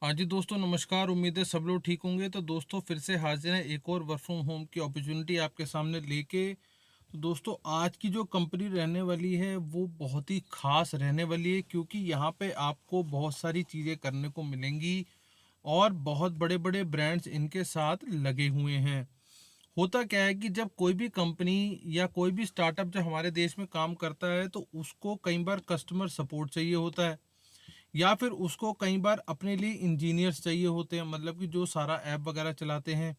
हाँ जी दोस्तों, नमस्कार। उम्मीद है सब लोग ठीक होंगे। तो दोस्तों फिर से हाजिर हैं एक और वर्क फ्रॉम होम की अपॉर्चुनिटी आपके सामने लेके। तो दोस्तों आज की जो कंपनी रहने वाली है वो बहुत ही खास रहने वाली है, क्योंकि यहाँ पे आपको बहुत सारी चीज़ें करने को मिलेंगी और बहुत बड़े बड़े ब्रांड्स इनके साथ लगे हुए हैं। होता क्या है कि जब कोई भी कंपनी या कोई भी स्टार्टअप जब हमारे देश में काम करता है तो उसको कई बार कस्टमर सपोर्ट चाहिए होता है, या फिर उसको कई बार अपने लिए इंजीनियर्स चाहिए होते हैं, मतलब कि जो सारा ऐप वगैरह चलाते हैं।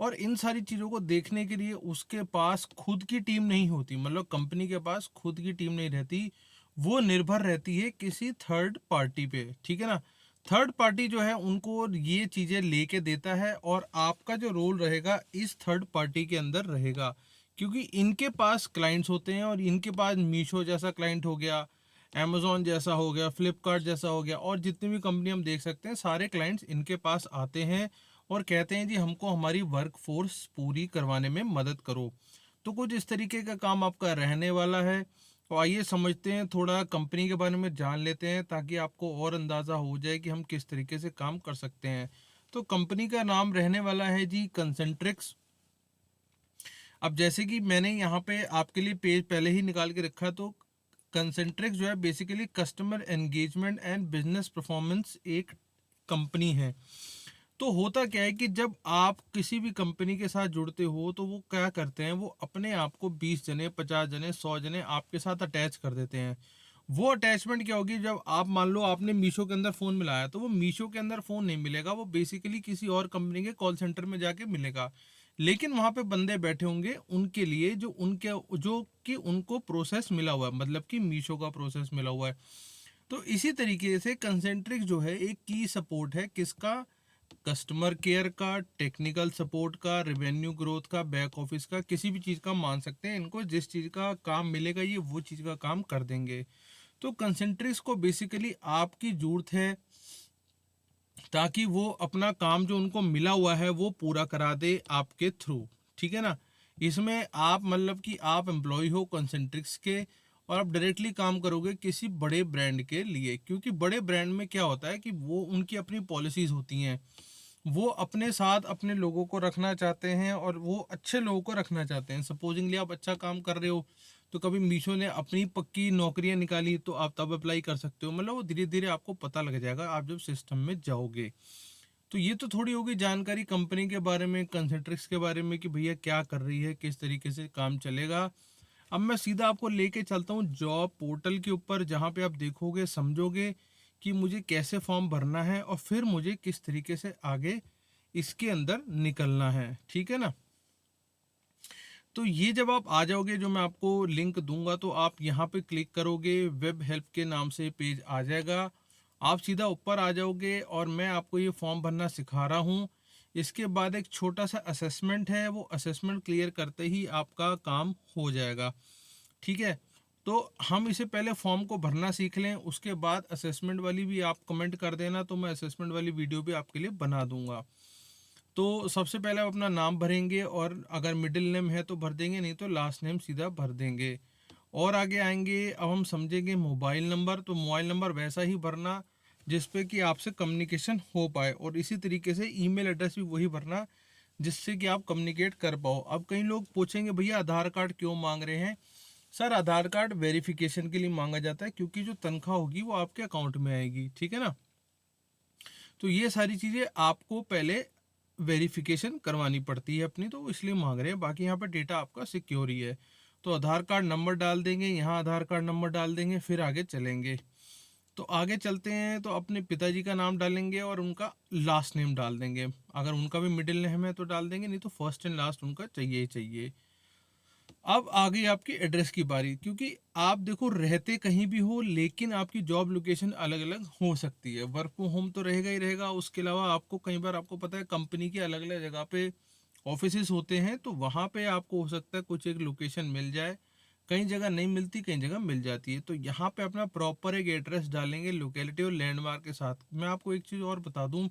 और इन सारी चीज़ों को देखने के लिए उसके पास खुद की टीम नहीं होती, मतलब कंपनी के पास खुद की टीम नहीं रहती। वो निर्भर रहती है किसी थर्ड पार्टी पे, ठीक है ना। थर्ड पार्टी जो है उनको ये चीज़ें लेके देता है, और आपका जो रोल रहेगा इस थर्ड पार्टी के अंदर रहेगा, क्योंकि इनके पास क्लाइंट्स होते हैं। और इनके पास मीशो जैसा क्लाइंट हो गया, अमेज़ॉन जैसा हो गया, फ्लिपकार्ट जैसा हो गया, और जितनी भी कंपनी हम देख सकते हैं सारे क्लाइंट्स इनके पास आते हैं और कहते हैं जी हमको हमारी वर्क फोर्स पूरी करवाने में मदद करो। तो कुछ इस तरीके का काम आपका रहने वाला है। तो आइए समझते हैं, थोड़ा कंपनी के बारे में जान लेते हैं ताकि आपको और अंदाज़ा हो जाए कि हम किस तरीके से काम कर सकते हैं। तो कंपनी का नाम रहने वाला है जी कंसेंट्रिक्स। अब जैसे कि मैंने यहाँ पे आपके लिए पेज पहले ही निकाल के रखा, तो कंसेंट्रिक्स जो है basically customer engagement and business performance एक कंपनी है। तो होता क्या है कि जब आप किसी भी कंपनी के साथ जुड़ते हो तो वो क्या करते हैं, वो अपने आप को 20 जने, 50 जने, 100 जने आपके साथ अटैच कर देते हैं। वो अटैचमेंट क्या होगी, जब आप मान लो आपने मीशो के अंदर फ़ोन मिलाया तो वो मीशो के अंदर फ़ोन नहीं मिलेगा, वो बेसिकली किसी और कंपनी के कॉल सेंटर में जाके मिलेगा। लेकिन वहाँ पे बंदे बैठे होंगे उनके लिए, जो कि उनको प्रोसेस मिला हुआ है, मतलब कि मीशो का प्रोसेस मिला हुआ है। तो इसी तरीके से कंसेंट्रिक जो है एक की सपोर्ट है किसका, कस्टमर केयर का, टेक्निकल सपोर्ट का, रेवेन्यू ग्रोथ का, बैक ऑफिस का, किसी भी चीज़ का मान सकते हैं। इनको जिस चीज़ का काम मिलेगा ये वो चीज़ का काम कर देंगे। तो कंसेंट्रिक्स को बेसिकली आपकी जरूरत है ताकि वो अपना काम जो उनको मिला हुआ है वो पूरा करा दे आपके थ्रू, ठीक है ना। इसमें आप मतलब कि आप एम्प्लॉय हो कंसेंट्रिक्स के, और आप डायरेक्टली काम करोगे किसी बड़े ब्रांड के लिए, क्योंकि बड़े ब्रांड में क्या होता है कि वो उनकी अपनी पॉलिसीज़ होती हैं। वो अपने साथ अपने लोगों को रखना चाहते हैं और वो अच्छे लोगों को रखना चाहते हैं। सपोजिंगली आप अच्छा काम कर रहे हो तो कभी मीशो ने अपनी पक्की नौकरियां निकाली तो आप तब अप्लाई कर सकते हो, मतलब वो धीरे धीरे आपको पता लग जाएगा आप जब सिस्टम में जाओगे। तो ये तो थोड़ी होगी जानकारी कंपनी के बारे में, कंसेंट्रिक्स के बारे में कि भैया क्या कर रही है, किस तरीके से काम चलेगा। अब मैं सीधा आपको लेके चलता हूँ जॉब पोर्टल के ऊपर, जहाँ पे आप देखोगे समझोगे कि मुझे कैसे फॉर्म भरना है और फिर मुझे किस तरीके से आगे इसके अंदर निकलना है, ठीक है ना। तो ये जब आप आ जाओगे, जो मैं आपको लिंक दूंगा, तो आप यहाँ पे क्लिक करोगे, वेब हेल्प के नाम से पेज आ जाएगा। आप सीधा ऊपर आ जाओगे और मैं आपको ये फॉर्म भरना सिखा रहा हूँ। इसके बाद एक छोटा सा असेसमेंट है, वो असेसमेंट क्लियर करते ही आपका काम हो जाएगा, ठीक है। तो हम इसे पहले फॉर्म को भरना सीख लें, उसके बाद असेसमेंट वाली भी आप कमेंट कर देना, तो मैं असेसमेंट वाली वीडियो भी आपके लिए बना दूंगा। तो सबसे पहले आप अपना नाम भरेंगे, और अगर मिडिल नेम है तो भर देंगे, नहीं तो लास्ट नेम सीधा भर देंगे। और आगे आएंगे, अब हम समझेंगे मोबाइल नंबर। तो मोबाइल नंबर वैसा ही भरना जिस पे कि आपसे कम्युनिकेशन हो पाए, और इसी तरीके से ईमेल एड्रेस भी वही भरना जिससे कि आप कम्युनिकेट कर पाओ। अब कई लोग पूछेंगे भैया आधार कार्ड क्यों मांग रहे हैं। सर आधार कार्ड वेरिफिकेशन के लिए मांगा जाता है, क्योंकि जो तनख्वाह होगी वो आपके अकाउंट में आएगी, ठीक है ना। तो ये सारी चीज़ें आपको पहले वेरिफिकेशन करवानी पड़ती है अपनी, तो इसलिए मांग रहे हैं। बाकी यहाँ पर डेटा आपका सिक्योर ही है। तो आधार कार्ड नंबर डाल देंगे, यहाँ आधार कार्ड नंबर डाल देंगे, फिर आगे चलेंगे। तो आगे चलते हैं, तो अपने पिताजी का नाम डालेंगे और उनका लास्ट नेम डाल देंगे। अगर उनका भी मिडिल नेम है तो डाल देंगे, नहीं तो फर्स्ट एंड लास्ट उनका चाहिए ही चाहिए। अब आ गई आपकी एड्रेस की बारी, क्योंकि आप देखो रहते कहीं भी हो लेकिन आपकी जॉब लोकेशन अलग अलग हो सकती है। वर्क फ्रॉम होम तो रहेगा ही रहेगा, उसके अलावा आपको कई बार आपको पता है कंपनी की अलग अलग जगह पे ऑफिसेज होते हैं, तो वहाँ पे आपको हो सकता है कुछ एक लोकेशन मिल जाए, कई जगह नहीं मिलती, कई जगह मिल जाती है। तो यहाँ पे अपना प्रॉपर एक एड्रेस डालेंगे लोकेलिटी और लैंडमार्क के साथ। मैं आपको एक चीज़ और बता दूँ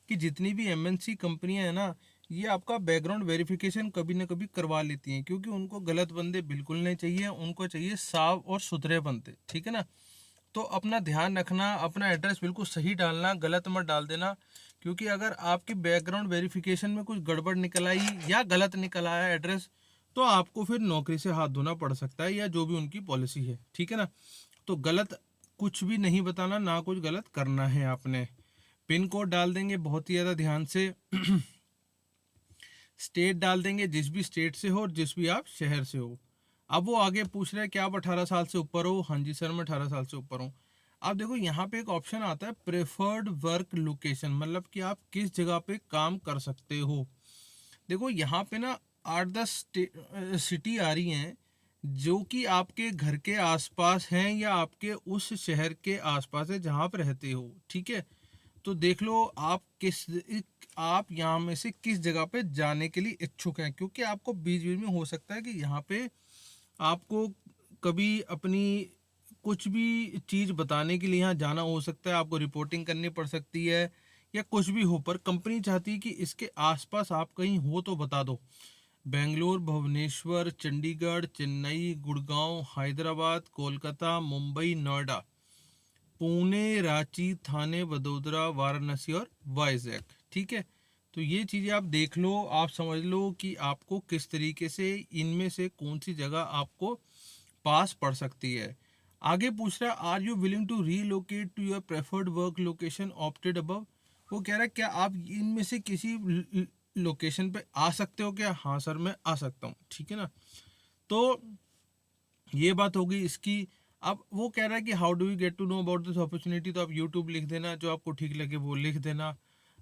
कि जितनी भी एमएनसी कंपनियां हैं ना, ये आपका बैकग्राउंड वेरिफिकेशन कभी ना कभी करवा लेती हैं, क्योंकि उनको गलत बंदे बिल्कुल नहीं चाहिए, उनको चाहिए साफ और सुथरे बंदे, ठीक है ना। तो अपना ध्यान रखना, अपना एड्रेस बिल्कुल सही डालना, गलत मत डाल देना, क्योंकि अगर आपकी बैकग्राउंड वेरिफिकेशन में कुछ गड़बड़ निकल आई या गलत निकल आया एड्रेस, तो आपको फिर नौकरी से हाथ धोना पड़ सकता है, या जो भी उनकी पॉलिसी है, ठीक है ना। तो गलत कुछ भी नहीं बताना, ना कुछ गलत करना है आपने। पिन कोड डाल देंगे बहुत ही ज़्यादा ध्यान से। स्टेट डाल देंगे, जिस भी स्टेट से हो और जिस भी आप शहर से हो। अब वो आगे पूछ रहे हैं कि आप 18 साल से ऊपर हो। हाँ जी सर, मैं 18 साल से ऊपर हूँ। अब देखो यहाँ पे एक ऑप्शन आता है प्रेफर्ड वर्क लोकेशन, मतलब कि आप किस जगह पे काम कर सकते हो। देखो यहाँ पे ना 8-10 सिटी आ रही हैं जो कि आपके घर के आसपास हैं या आपके उस शहर के आसपास है जहाँ पे रहते हो, ठीक है। तो देख लो आप यहाँ में से किस जगह पे जाने के लिए इच्छुक हैं, क्योंकि आपको बीच बीच में हो सकता है कि यहाँ पे आपको कभी अपनी कुछ भी चीज़ बताने के लिए यहाँ जाना हो सकता है, आपको रिपोर्टिंग करनी पड़ सकती है या कुछ भी हो, पर कंपनी चाहती है कि इसके आसपास आप कहीं हो तो बता दो। बेंगलोर, भुवनेश्वर, चंडीगढ़, चेन्नई, गुड़गांव, हैदराबाद, कोलकाता, मुंबई, नोएडा, पुणे, रांची, थाने, वडोदरा, वाराणसी और वाइजैक, ठीक है। तो ये चीज़ें आप देख लो, आप समझ लो कि आपको किस तरीके से इनमें से कौन सी जगह आपको पास पड़ सकती है। आगे पूछ रहा है are you willing to relocate to your preferred work location opted above. वो कह रहा है क्या आप इनमें से किसी लोकेशन पे आ सकते हो क्या। हाँ सर, मैं आ सकता हूँ, ठीक है ना। तो ये बात होगी इसकी। अब वो कह रहा है कि how do you get to know about this opportunity, तो आप यूट्यूब लिख देना, जो आपको ठीक लगे वो लिख देना।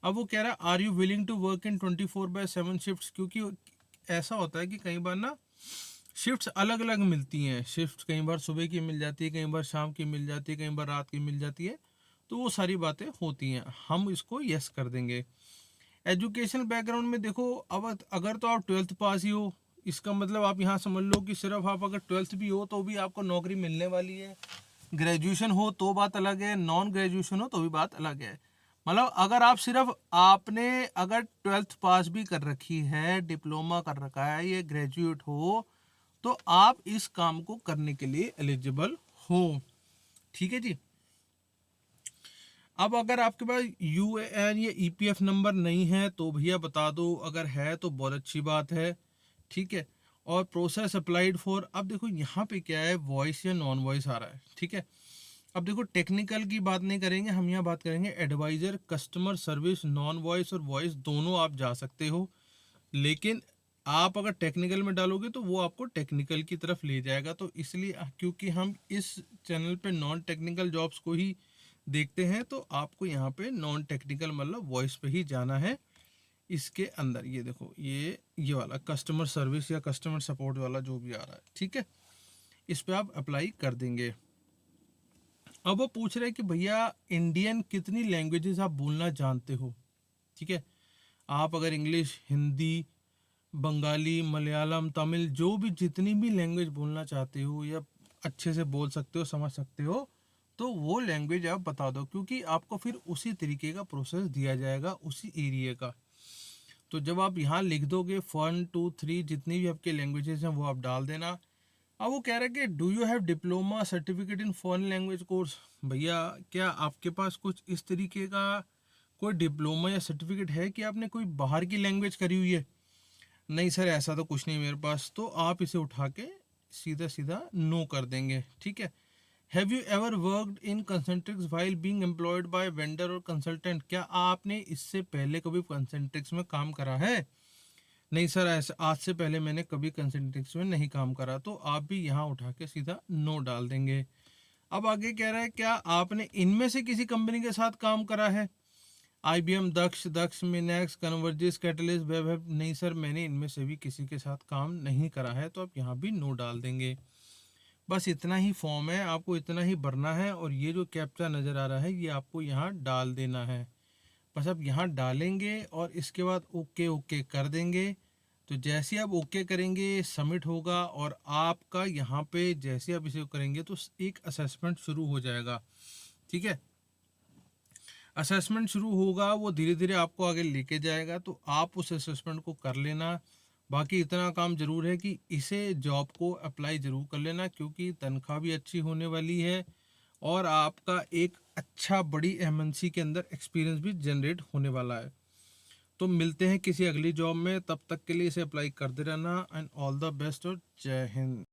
अब वो कह रहा है are you willing to work in 24/7 shifts, क्योंकि ऐसा होता है कि कई बार ना शिफ्ट्स अलग अलग मिलती हैं। शिफ्ट कई बार सुबह की मिल जाती है, कई बार शाम की मिल जाती है, कई बार रात की मिल जाती है। तो वो सारी बातें होती हैं, हम इसको यस कर देंगे। एजुकेशन बैकग्राउंड में देखो, अब अगर तो आप 12th पास ही हो, इसका मतलब आप यहाँ समझ लो कि सिर्फ आप अगर 12th भी हो तो भी आपको नौकरी मिलने वाली है। ग्रेजुएशन हो तो बात अलग है, नॉन ग्रेजुएशन हो तो भी बात अलग है। मतलब अगर आप सिर्फ आपने अगर 12th पास भी कर रखी है, डिप्लोमा कर रखा है, ये ग्रेजुएट हो, तो आप इस काम को करने के लिए एलिजिबल हो, ठीक है जी। अब अगर आपके पास यूएएन या ईपीएफ नंबर नहीं है तो भैया बता दो, अगर है तो बहुत अच्छी बात है, ठीक है। और प्रोसेस अप्लाइड फॉर, अब देखो यहाँ पे क्या है, वॉइस या नॉन वॉइस आ रहा है, ठीक है। अब देखो टेक्निकल की बात नहीं करेंगे हम, यहाँ बात करेंगे advisor, customer service, non voice और वॉइस दोनों आप जा सकते हो। लेकिन आप अगर टेक्निकल में डालोगे तो वो आपको टेक्निकल की तरफ ले जाएगा, तो इसलिए क्योंकि हम इस चैनल पे नॉन टेक्निकल जॉब्स को ही देखते हैं, तो आपको यहाँ पे नॉन टेक्निकल मतलब वॉइस पे ही जाना है। इसके अंदर ये देखो, ये वाला कस्टमर सर्विस या कस्टमर सपोर्ट वाला जो भी आ रहा है, ठीक है, इस पे आप अप्लाई कर देंगे। अब वो पूछ रहे हैं कि भैया इंडियन कितनी लैंग्वेजेस आप बोलना जानते हो, ठीक है। आप अगर इंग्लिश, हिंदी, बंगाली, मलयालम, तमिल, जो भी जितनी भी लैंग्वेज बोलना चाहते हो या अच्छे से बोल सकते हो, समझ सकते हो, तो वो लैंग्वेज आप बता दो, क्योंकि आपको फिर उसी तरीके का प्रोसेस दिया जाएगा उसी एरिया का। तो जब आप यहाँ लिख दोगे 1 2 3 जितनी भी आपके लैंग्वेजेस हैं वो आप डाल देना। अब वो कह रहा है कि do you have diploma certificate in foreign language course. भैया क्या आपके पास कुछ इस तरीके का कोई डिप्लोमा या सर्टिफिकेट है कि आपने कोई बाहर की लैंग्वेज करी हुई है। नहीं सर, ऐसा तो कुछ नहीं मेरे पास, तो आप इसे उठा के सीधा सीधा नो कर देंगे, ठीक है। Have you ever worked in Concentrix while being employed by vendor और कंसल्टेंट, क्या आपने इससे पहले कभी कंसंट्रिक्स में काम करा है। नहीं सर, ऐसा आज से पहले मैंने कभी कंसंट्रिक्स में नहीं काम करा, तो आप भी यहाँ उठा के सीधा नो डाल देंगे। अब आगे कह रहा है क्या आपने इनमें से किसी कंपनी के साथ काम करा है। IBM, दक्ष, मिनैक्स, कन्वर्जिस, कैटलिस्ट, वेब। नहीं सर, मैंने इनमें से भी किसी के साथ काम नहीं करा है, तो आप यहाँ भी नो डाल देंगे। बस इतना ही फॉर्म है, आपको इतना ही भरना है, और ये जो कैप्चा नज़र आ रहा है ये आपको यहाँ डाल देना है। बस आप यहाँ डालेंगे और इसके बाद ओके ओके कर देंगे। तो जैसे आप ओके करेंगे सबमिट होगा, और आपका यहाँ पे जैसे आप इसे करेंगे तो एक असेसमेंट शुरू हो जाएगा, ठीक है। असेसमेंट शुरू होगा, वो धीरे धीरे आपको आगे लेके जाएगा, तो आप उस असेसमेंट को कर लेना। बाकी इतना काम ज़रूर है कि इसे जॉब को अप्लाई ज़रूर कर लेना, क्योंकि तनख्वाह भी अच्छी होने वाली है और आपका एक अच्छा बड़ी एमएनसी के अंदर एक्सपीरियंस भी जनरेट होने वाला है। तो मिलते हैं किसी अगली जॉब में, तब तक के लिए इसे अप्लाई करते रहना एंड ऑल द बेस्ट और जय हिंद।